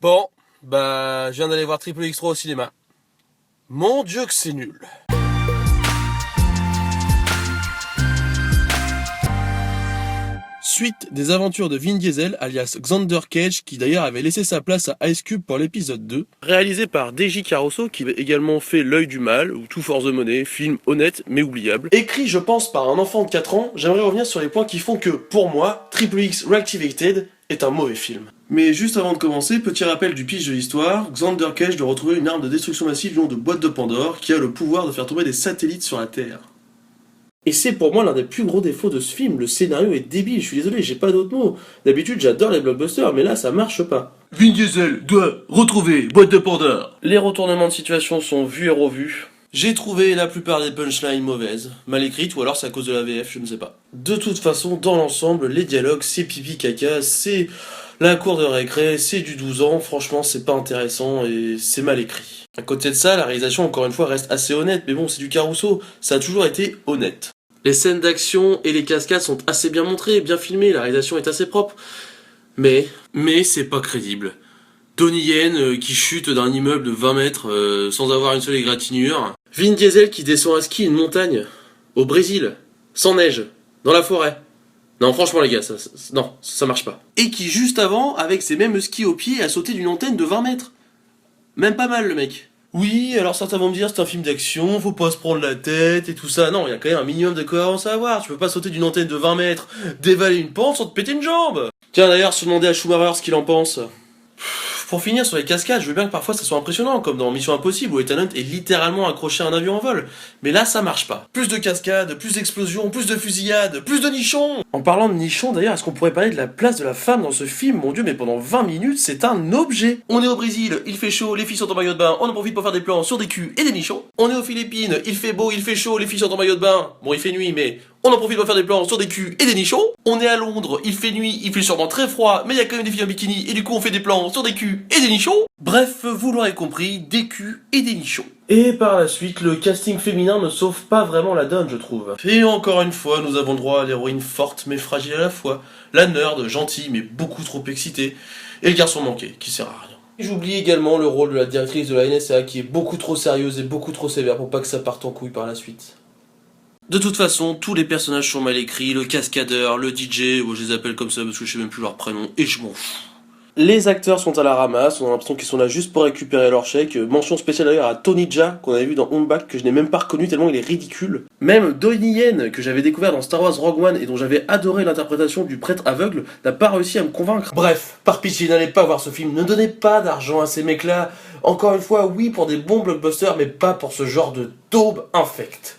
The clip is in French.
Bon, bah, je viens d'aller voir Triple X3 au cinéma. Mon Dieu que c'est nul. Suite des aventures de Vin Diesel, alias Xander Cage, qui d'ailleurs avait laissé sa place à Ice Cube pour l'épisode 2. Réalisé par DJ Caruso, qui a également fait L'œil du mal, ou Tout for the Money, film honnête mais oubliable. Écrit, je pense, par un enfant de 4 ans, j'aimerais revenir sur les points qui font que, pour moi, Triple X Reactivated est un mauvais film. Mais juste avant de commencer, petit rappel du pitch de l'histoire, Xander Cage doit retrouver une arme de destruction massive du nom de Boîte de Pandore, qui a le pouvoir de faire tomber des satellites sur la Terre. Et c'est pour moi l'un des plus gros défauts de ce film, le scénario est débile, je suis désolé, j'ai pas d'autres mots. D'habitude j'adore les blockbusters, mais là ça marche pas. Vin Diesel doit retrouver Boîte de Pandore. Les retournements de situation sont vus et revus. J'ai trouvé la plupart des punchlines mauvaises, mal écrites, ou alors c'est à cause de la VF, je ne sais pas. De toute façon, dans l'ensemble, les dialogues, c'est pipi caca, c'est la cour de récré, c'est du 12 ans, franchement c'est pas intéressant et c'est mal écrit. À côté de ça, la réalisation encore une fois reste assez honnête, mais bon c'est du Caruso, ça a toujours été honnête. Les scènes d'action et les cascades sont assez bien montrées, bien filmées, la réalisation est assez propre. Mais c'est pas crédible. Donnie Yen qui chute d'un immeuble de 20 mètres sans avoir une seule égratignure. Vin Diesel qui descend à ski une montagne, au Brésil, sans neige, dans la forêt. Non, franchement les gars, ça marche pas. Et qui juste avant, avec ses mêmes skis au pied, a sauté d'une antenne de 20 mètres. Même pas mal le mec. Oui, alors certains vont me dire c'est un film d'action, faut pas se prendre la tête et tout ça. Non, il y a quand même un minimum de cohérence à avoir. Tu peux pas sauter d'une antenne de 20 mètres, dévaler une pente sans te péter une jambe. Tiens d'ailleurs, se demander à Schumacher ce qu'il en pense. Pour finir sur les cascades, je veux bien que parfois ça soit impressionnant, comme dans Mission Impossible où Ethan Hunt est littéralement accroché à un avion en vol. Mais là, ça marche pas. Plus de cascades, plus d'explosions, plus de fusillades, plus de nichons. En parlant de nichons, d'ailleurs, est-ce qu'on pourrait parler de la place de la femme dans ce film? Mon dieu, mais pendant 20 minutes, c'est un objet. On est au Brésil, il fait chaud, les filles sont en maillot de bain, on en profite pour faire des plans sur des culs et des nichons. On est aux Philippines, il fait beau, il fait chaud, les filles sont en maillot de bain. Bon, il fait nuit, mais on en profite pour faire des plans sur des culs et des nichons. On est à Londres, il fait nuit, il fait sûrement très froid, mais il y a quand même des filles en bikini, et du coup on fait des plans sur des culs et des nichons. Bref, vous l'aurez compris, des culs et des nichons. Et par la suite, le casting féminin ne sauve pas vraiment la donne, je trouve. Et encore une fois, nous avons droit à l'héroïne forte mais fragile à la fois, la nerd gentille mais beaucoup trop excitée, et le garçon manqué, qui sert à rien. J'oublie également le rôle de la directrice de la NSA qui est beaucoup trop sérieuse et beaucoup trop sévère pour pas que ça parte en couille par la suite. De toute façon, tous les personnages sont mal écrits, le cascadeur, le DJ, ou je les appelle comme ça parce que je sais même plus leur prénom, et je m'en fous. Les acteurs sont à la ramasse, on a l'impression qu'ils sont là juste pour récupérer leur chèque. Mention spéciale d'ailleurs à Tony Jaa, qu'on avait vu dans Home Back, que je n'ai même pas reconnu tellement il est ridicule. Même Donnie Yen, que j'avais découvert dans Star Wars Rogue One et dont j'avais adoré l'interprétation du prêtre aveugle, n'a pas réussi à me convaincre. Bref, par pitié, n'allez pas voir ce film, ne donnez pas d'argent à ces mecs-là. Encore une fois, oui pour des bons blockbusters, mais pas pour ce genre de daube infecte.